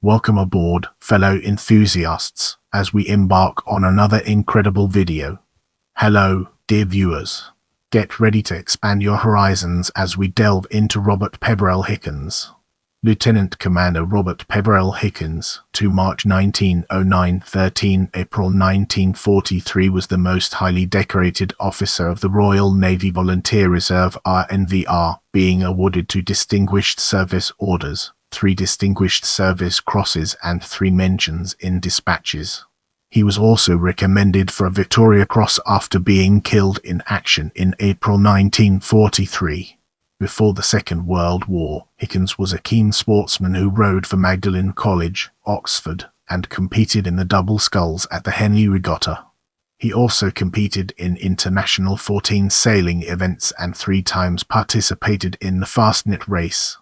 Welcome aboard, fellow enthusiasts, as we embark on another incredible video. Hello, dear viewers. Get ready to expand your horizons as we delve into Robert Peverell Hichens. Lieutenant Commander Robert Peverell Hichens, 2 March 1909 – 13 April 1943, was the most highly decorated officer of the Royal Navy Volunteer Reserve (RNVR), being awarded 2 Distinguished Service Orders, 3 Distinguished Service Crosses and 3 mentions in Despatches. He was also recommended for a Victoria Cross after being killed in action in April 1943. Before the Second World War, Hichens was a keen sportsman who rowed for Magdalen College, Oxford, and competed in the double sculls at the Henley Regatta. He also competed in international 14 sailing events and 3 times participated in the Fastnet race.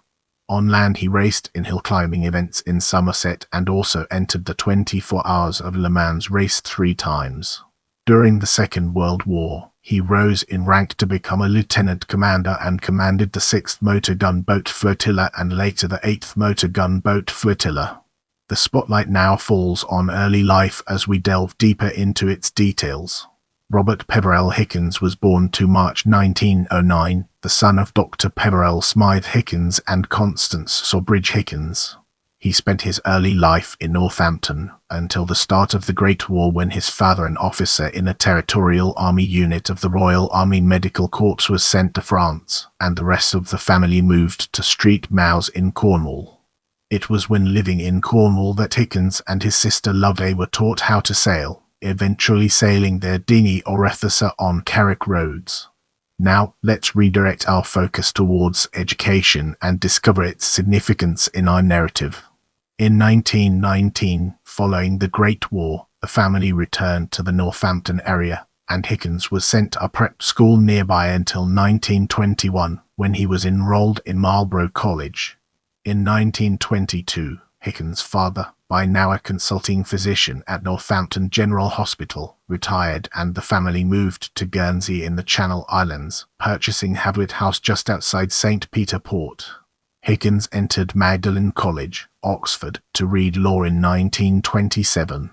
On land he raced in hill climbing events in Somerset and also entered the 24 Hours of Le Mans race 3 times. During the Second World War, he rose in rank to become a lieutenant commander and commanded the 6th Motor Gun Boat Flotilla and later the 8th Motor Gun Boat Flotilla. The spotlight now falls on early life as we delve deeper into its details. Robert Peverell Hichens was born 2 March 1909, the son of Dr. Peverell Smythe Hichens and Constance Sawbridge Hichens. He spent his early life in Northampton until the start of the Great War, when his father, an officer in a territorial army unit of the Royal Army Medical Corps, was sent to France, and the rest of the family moved to Street Mouse in Cornwall. It was when living in Cornwall that Hichens and his sister Loveday were taught how to sail, eventually sailing their dinghy or Arethusa on Carrick roads. Now, let's redirect our focus towards education and discover its significance in our narrative. In 1919, following the Great War, the family returned to the Northampton area, and Hichens was sent to a prep school nearby until 1921, when he was enrolled in Marlborough College. In 1922, Hichens' father, by now a consulting physician at Northampton General Hospital, retired and the family moved to Guernsey in the Channel Islands, purchasing Havlet House just outside St. Peter Port. Hichens entered Magdalen College, Oxford, to read law in 1927.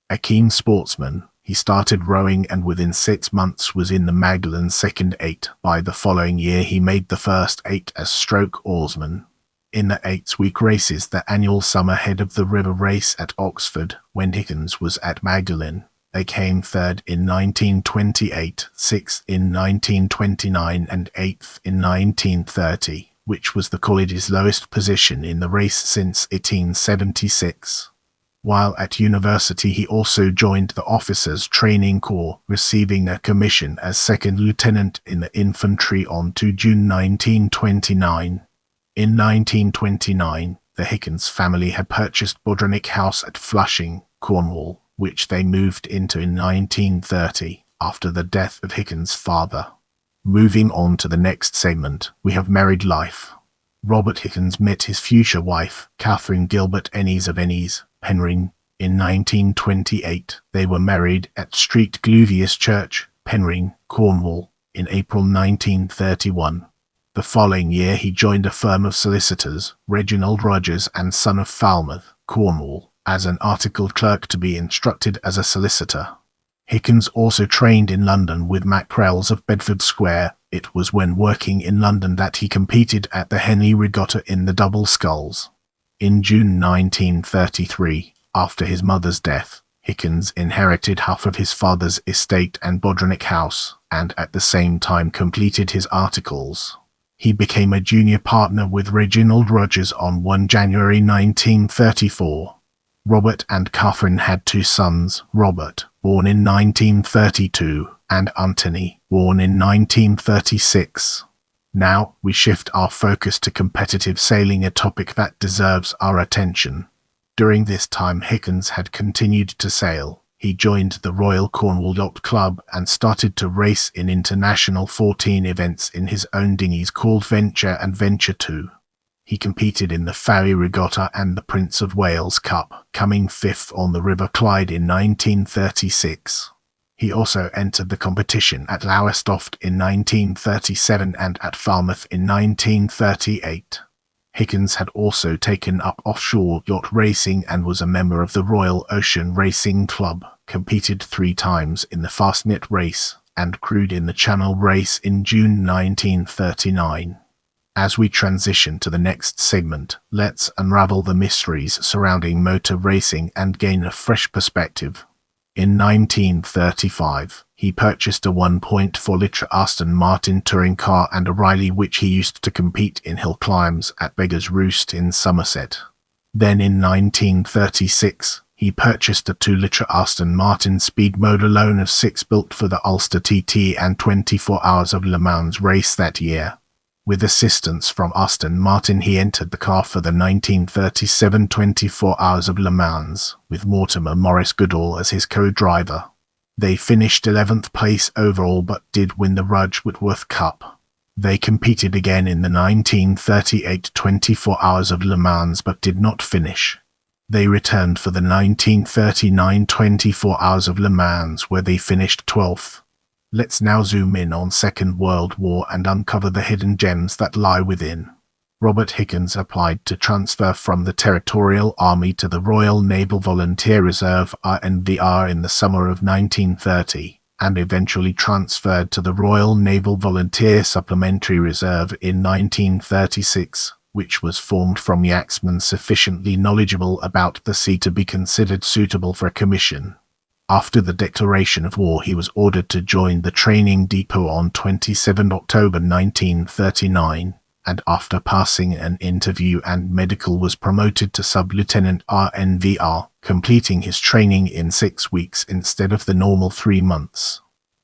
A keen sportsman, he started rowing and within 6 months was in the Magdalen second 8. By the following year he made the first 8 as stroke oarsman. In the 8-week races, the annual summer head of the river race at Oxford, when Hichens was at Magdalen, they came 3rd in 1928, 6th in 1929 and 8th in 1930. Which was the college's lowest position in the race since 1876. While at university he also joined the Officers' Training Corps, receiving a commission as second lieutenant in the infantry on 2 June 1929. In 1929, the Hichens family had purchased Bodronic House at Flushing, Cornwall, which they moved into in 1930, after the death of Hichens' father. Moving on to the next segment, we have married life. Robert Hichens met his future wife, Catherine Gilbert Ennis of Ennis, Penryn, in 1928. They were married at Street Gluvius Church, Penryn, Cornwall, in April 1931. The following year he joined a firm of solicitors, Reginald Rogers and Son of Falmouth, Cornwall, as an articled clerk to be instructed as a solicitor. Hichens also trained in London with Mackerels of Bedford Square. It was when working in London that he competed at the Henley Regatta in the double sculls. In June 1933, after his mother's death, Hichens inherited half of his father's estate and Bodronic House, and at the same time completed his articles. He became a junior partner with Reginald Rogers on 1 January 1934. Robert and Catherine had 2 sons, Robert, born in 1932, and Anthony, born in 1936. Now, we shift our focus to competitive sailing, a topic that deserves our attention. During this time Hichens had continued to sail. He joined the Royal Cornwall Yacht Club and started to race in international 14 events in his own dinghies called Venture and Venture 2. He competed in the Ferry Regatta and the Prince of Wales Cup, coming 5th on the River Clyde in 1936. He also entered the competition at Lowestoft in 1937 and at Falmouth in 1938. Hichens had also taken up offshore yacht racing and was a member of the Royal Ocean Racing Club, competed 3 times in the Fastnet race, and crewed in the Channel race in June 1939. As we transition to the next segment, let's unravel the mysteries surrounding motor racing and gain a fresh perspective. In 1935, he purchased a 1.4-litre Aston Martin touring car and a Riley which he used to compete in hill climbs at Beggar's Roost in Somerset. Then in 1936, he purchased a 2-litre Aston Martin Speed Motor Lone of 6 built for the Ulster TT and 24 Hours of Le Mans race that year. With assistance from Aston Martin, he entered the car for the 1937 24 Hours of Le Mans, with Mortimer Morris Goodall as his co-driver. They finished 11th place overall but did win the Rudge Whitworth Cup. They competed again in the 1938 24 Hours of Le Mans but did not finish. They returned for the 1939 24 Hours of Le Mans where they finished 12th. Let's now zoom in on Second World War and uncover the hidden gems that lie within. Robert Hichens applied to transfer from the Territorial Army to the Royal Naval Volunteer Reserve (RNVR) in the summer of 1930, and eventually transferred to the Royal Naval Volunteer Supplementary Reserve in 1936, which was formed from yaxmen sufficiently knowledgeable about the sea to be considered suitable for a commission. After the declaration of war, he was ordered to join the training depot on 27 October 1939, and after passing an interview and medical was promoted to sub-lieutenant RNVR, completing his training in 6 weeks instead of the normal 3 months.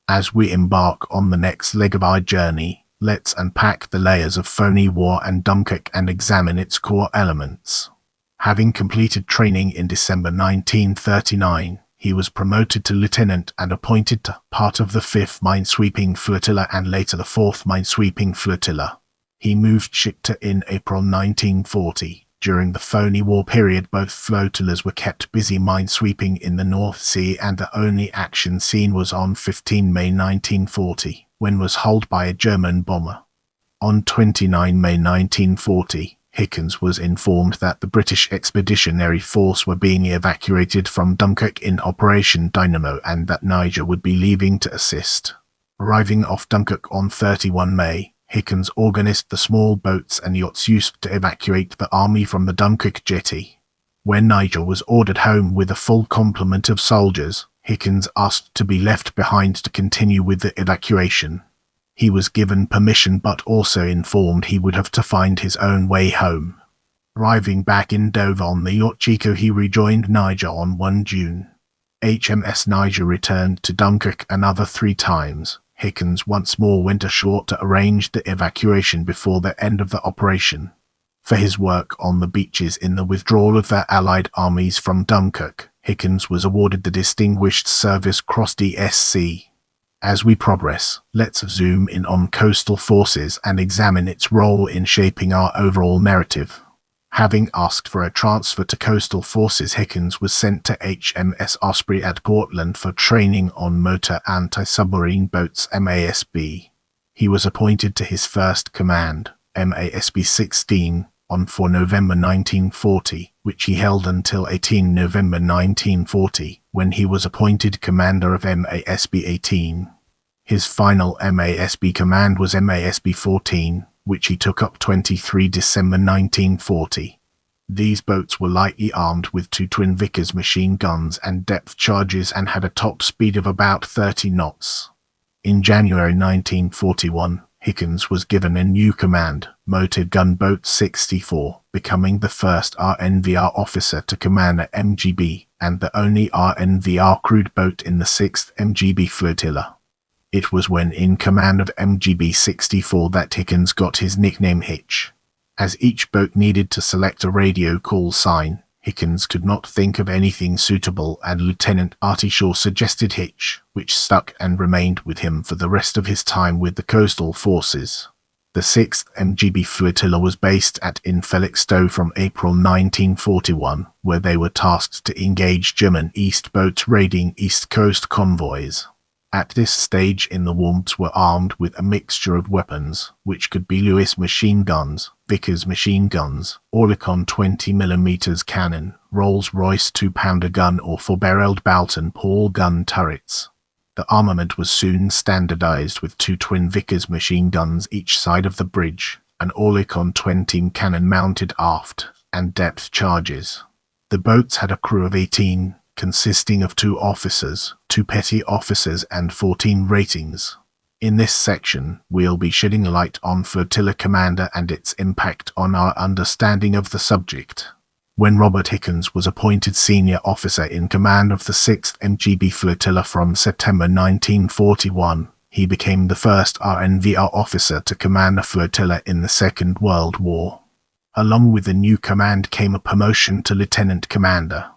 As we embark on the next leg of our journey, let's unpack the layers of phony war and Dunkirk and examine its core elements. Having completed training in December 1939, he was promoted to lieutenant and appointed to part of the 5th Minesweeping Flotilla and later the 4th Minesweeping Flotilla. He moved Schickter in April 1940. During the phony war period, both flotillas were kept busy minesweeping in the North Sea, and the only action seen was on 15 May 1940, when was hulled by a German bomber. On 29 May 1940, Hichens was informed that the British Expeditionary Force were being evacuated from Dunkirk in Operation Dynamo and that Niger would be leaving to assist. Arriving off Dunkirk on 31 May, Hichens organized the small boats and yachts used to evacuate the army from the Dunkirk jetty. When Niger was ordered home with a full complement of soldiers, Hichens asked to be left behind to continue with the evacuation. He was given permission but also informed he would have to find his own way home. Arriving back in Dover on the yacht Chico, he rejoined Niger on 1 June. HMS Niger returned to Dunkirk another 3 times. Hichens once more went ashore to arrange the evacuation before the end of the operation. For his work on the beaches in the withdrawal of the Allied armies from Dunkirk, Hichens was awarded the Distinguished Service Cross DSC. As we progress, let's zoom in on coastal forces and examine its role in shaping our overall narrative. Having asked for a transfer to coastal forces, Hichens was sent to HMS Osprey at Portland for training on motor anti-submarine boats MASB. He was appointed to his first command, MASB 16, on 4 November 1940, which he held until 18 November 1940, when he was appointed commander of MASB 18. His final MASB command was MASB 14, which he took up 23 December 1940. These boats were lightly armed with 2 twin Vickers machine guns and depth charges and had a top speed of about 30 knots. In January 1941, Hichens was given a new command, Motor Gun Boat 64, becoming the first RNVR officer to command a MGB and the only RNVR crewed boat in the 6th MGB flotilla. It was when in command of MGB 64 that Hichens got his nickname Hitch. As each boat needed to select a radio call sign, Hichens could not think of anything suitable, and Lieutenant Artie Shaw suggested Hitch, which stuck and remained with him for the rest of his time with the coastal forces. The 6th MGB flotilla was based at in Felixstowe from April 1941, where they were tasked to engage German East boats raiding East Coast convoys. At this stage in the warms were armed with a mixture of weapons, which could be Lewis machine guns, Vickers machine guns, Oerlikon 20mm cannon, Rolls-Royce 2-pounder gun or 4-barreled Balton Paul gun turrets. The armament was soon standardized with 2 twin Vickers machine guns each side of the bridge, an Oerlikon 20 cannon mounted aft, and depth charges. The boats had a crew of 18, consisting of 2 officers, 2 petty officers and 14 ratings. In this section, we'll be shedding light on Flotilla Commander and its impact on our understanding of the subject. When Robert Hichens was appointed senior officer in command of the 6th MGB Flotilla from September 1941, he became the first RNVR officer to command a flotilla in the Second World War. Along with the new command came a promotion to lieutenant commander.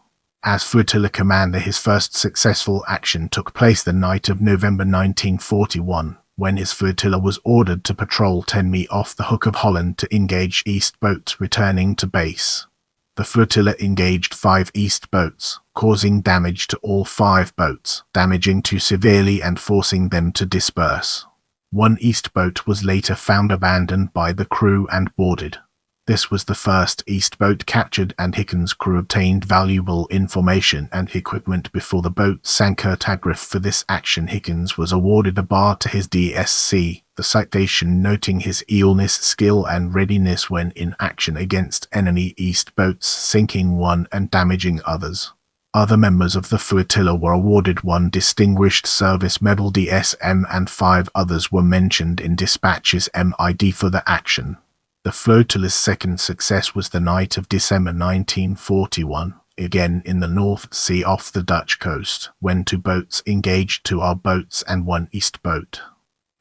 As flotilla commander, his first successful action took place the night of November 1941, when his flotilla was ordered to patrol 10 mi off the Hook of Holland to engage east boats returning to base. The flotilla engaged 5 east boats, causing damage to all 5 boats, damaging 2 severely and forcing them to disperse. 1 east boat was later found abandoned by the crew and boarded. This was the first east boat captured, and Hichens' crew obtained valuable information and equipment before the boat sank. For this action, Hichens was awarded a bar to his DSC, the citation noting his eelness, skill and readiness when in action against enemy east boats, sinking one and damaging others. Other members of the flotilla were awarded 1 Distinguished Service Medal DSM and 5 others were mentioned in Despatches MID for the action. The flotilla's second success was the night of December 1941, again in the North Sea off the Dutch coast, when 2 boats engaged 2 R boats and 1 east boat.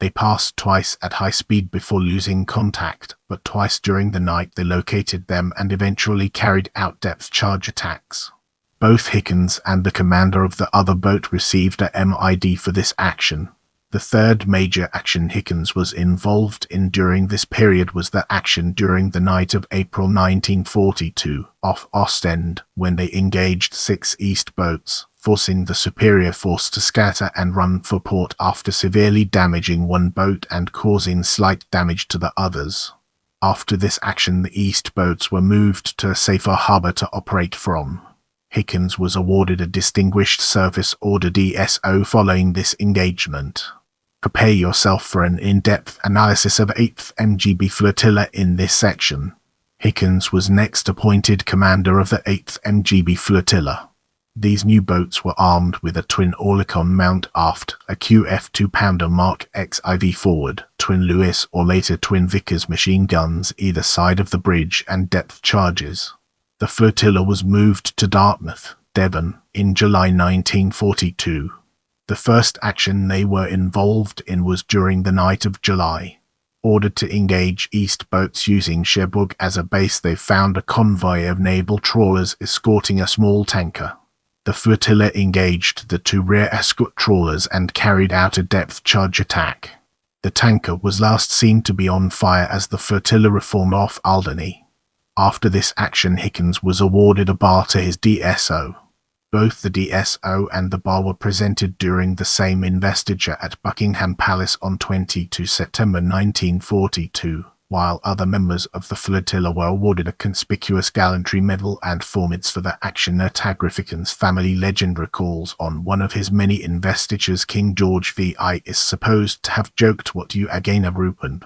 They passed twice at high speed before losing contact, but twice during the night they located them and eventually carried out depth charge attacks. Both Hichens and the commander of the other boat received a MID for this action. The third major action Hichens was involved in during this period was the action during the night of April 1942 off Ostend, when they engaged 6 east boats, forcing the superior force to scatter and run for port after severely damaging 1 boat and causing slight damage to the others. After this action, the east boats were moved to a safer harbour to operate from. Hichens was awarded a Distinguished Service Order DSO following this engagement. Prepare yourself for an in-depth analysis of 8th MGB Flotilla in this section. Hichens was next appointed commander of the 8th MGB Flotilla. These new boats were armed with a twin Oerlikon mount aft, a QF 2-pounder Mark XIV forward, twin Lewis or later twin Vickers machine guns either side of the bridge, and depth charges. The flotilla was moved to Dartmouth, Devon, in July 1942. The first action they were involved in was during the night of July. Ordered to engage east boats using Cherbourg as a base, they found a convoy of naval trawlers escorting a small tanker. The flotilla engaged the 2 rear escort trawlers and carried out a depth charge attack. The tanker was last seen to be on fire as the flotilla reformed off Alderney. After this action, Hichens was awarded a bar to his DSO. Both the DSO and the bar were presented during the same investiture at Buckingham Palace on 22 September 1942, while other members of the flotilla were awarded a Conspicuous Gallantry Medal and formats for the action. Hichens' family legend recalls on one of his many investitures, King George VI is supposed to have joked, "What you again a Rupert?"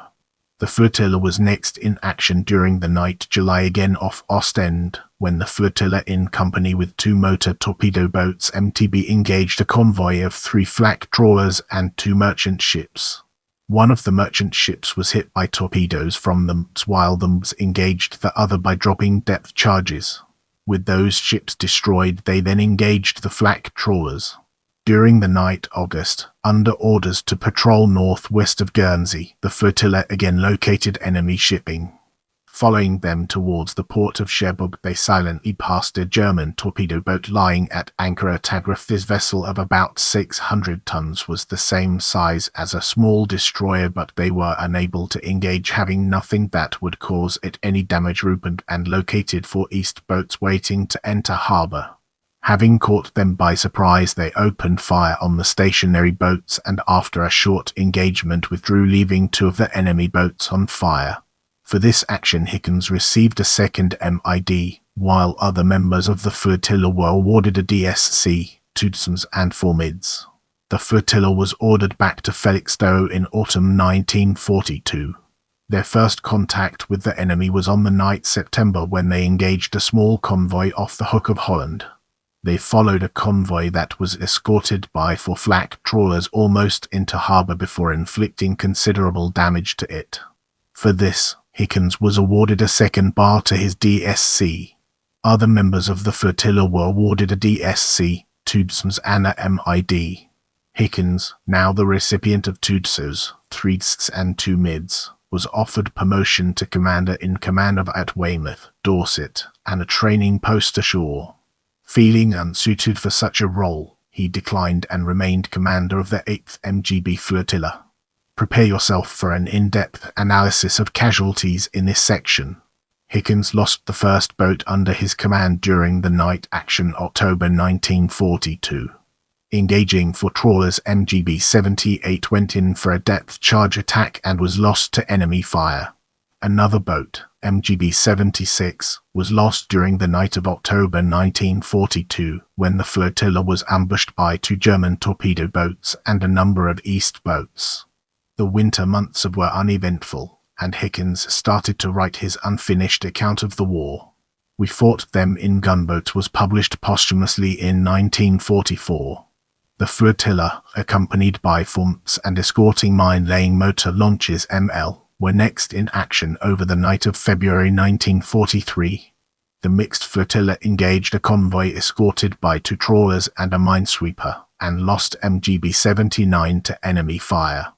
The flotilla was next in action during the night July again off Ostend, when the flotilla in company with 2 motor torpedo boats MTB engaged a convoy of 3 flak trawlers and 2 merchant ships. One of the merchant ships was hit by torpedoes from them, while them engaged the other by dropping depth charges. With those ships destroyed, they then engaged the flak trawlers. During the night August, under orders to patrol northwest of Guernsey, the flotilla again located enemy shipping. Following them towards the port of Cherbourg, they silently passed a German torpedo boat lying at anchor. This vessel of about 600 tons was the same size as a small destroyer, but they were unable to engage, having nothing that would cause it any damage. Rupert and located 4 east boats waiting to enter harbour. Having caught them by surprise, they opened fire on the stationary boats and after a short engagement withdrew, leaving 2 of the enemy boats on fire. For this action, Hichens received a second MID, while other members of the flotilla were awarded a DSC, 2 DSMs and 4 MIDs. The flotilla was ordered back to Felixstowe in autumn 1942. Their first contact with the enemy was on the 9th September when they engaged a small convoy off the Hook of Holland. They followed a convoy that was escorted by 4 flak trawlers almost into harbour before inflicting considerable damage to it. For this, Hichens was awarded a second bar to his DSC. Other members of the flotilla were awarded a DSC, 2 DSMs and a MID. Hichens, now the recipient of 2 DSOs, 3 DSCs and 2 MIDs, was offered promotion to Commander-in-Command at Weymouth, Dorset, and a training post ashore. Feeling unsuited for such a role, he declined and remained commander of the 8th MGB flotilla. Prepare yourself for an in-depth analysis of casualties in this section. Hichens lost the first boat under his command during the night action October 1942. Engaging 4 trawlers, MGB 78 went in for a depth charge attack and was lost to enemy fire. Another boat, MGB 76, was lost during the night of October 1942 when the flotilla was ambushed by 2 German torpedo boats and a number of East boats. The winter months were uneventful, and Hichens started to write his unfinished account of the war. We Fought Them in Gunboats was published posthumously in 1944. The flotilla, accompanied by 4 MPs and escorting mine-laying motor launches ML, were next in action over the night of February 1943. The mixed flotilla engaged a convoy escorted by 2 trawlers and a minesweeper, and lost MGB 79 to enemy fire.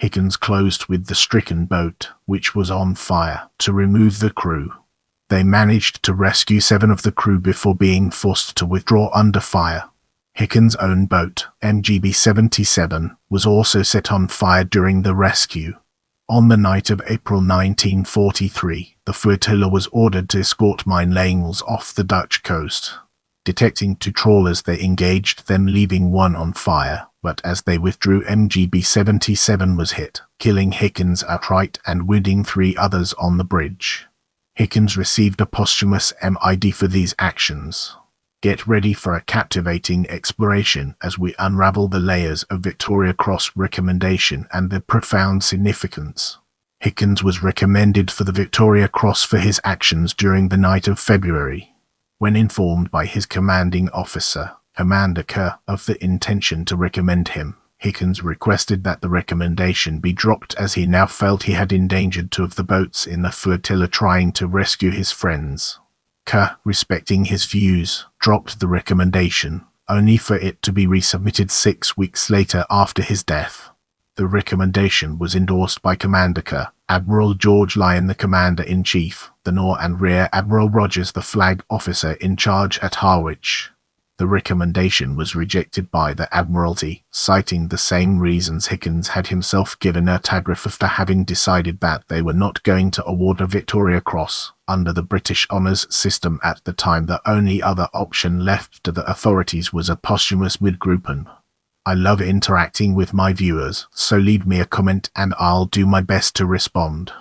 Hichens closed with the stricken boat, which was on fire, to remove the crew. They managed to rescue 7 of the crew before being forced to withdraw under fire. Hichens' own boat, MGB 77, was also set on fire during the rescue. On the night of April 1943, the flotilla was ordered to escort mine-layings off the Dutch coast. Detecting 2 trawlers, they engaged them, leaving 1 on fire, but as they withdrew, MGB 77 was hit, killing Hichens outright and wounding 3 others on the bridge. Hichens received a posthumous MID for these actions. Get ready for a captivating exploration as we unravel the layers of Victoria Cross recommendation and their profound significance. Hichens was recommended for the Victoria Cross for his actions during the night of February. When informed by his commanding officer, Commander Kerr, of the intention to recommend him, Hichens requested that the recommendation be dropped as he now felt he had endangered 2 of the boats in the flotilla trying to rescue his friends. Kerr, respecting his views, dropped the recommendation, only for it to be resubmitted 6 weeks later after his death. The recommendation was endorsed by Commander Kerr, Admiral George Lyon the Commander-in-Chief, the Nor and Rear Admiral Rogers the Flag Officer in charge at Harwich. The recommendation was rejected by the Admiralty, citing the same reasons Hichens had himself given a telegraph after having decided that they were not going to award a Victoria Cross. Under the British honours system at the time, the only other option left to the authorities was a posthumous mid-groupon. I love interacting with my viewers, so leave me a comment and I'll do my best to respond.